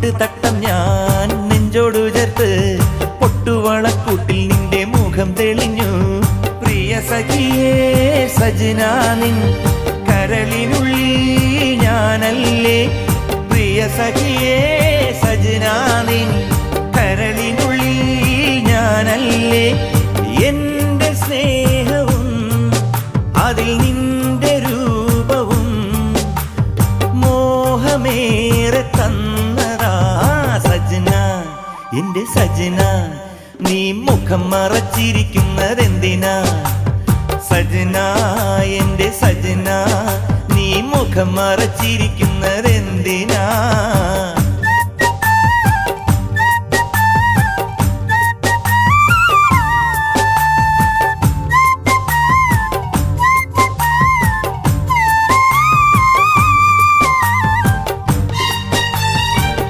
തട്ടം ഞാൻ നെഞ്ചോടു ചേർത്ത് പൊട്ടുവളക്കൂട്ടിൽ നിന്റെ മുഖം തെളിഞ്ഞു. പ്രിയ സഖിയേ സജനാ നിൻ കരളിനുള്ളിൽ ഞാനല്ലേ. പ്രിയ സഖിയേ സജനാ നിൻ കരളിനുള്ളിൽ ഞാനല്ലേ. എന്റെ സ്നേഹവും അതിൽ നിന്റെ രൂപവും മോഹമേറെ തന്നതാ സജന. എന്റെ സജന നീ മുഖം മറച്ചിരിക്കുന്നതെന്തിനാ സജന. എന്റെ സജന നീ മുഖം മറച്ചിരിക്കുന്നതെന്തിനാ.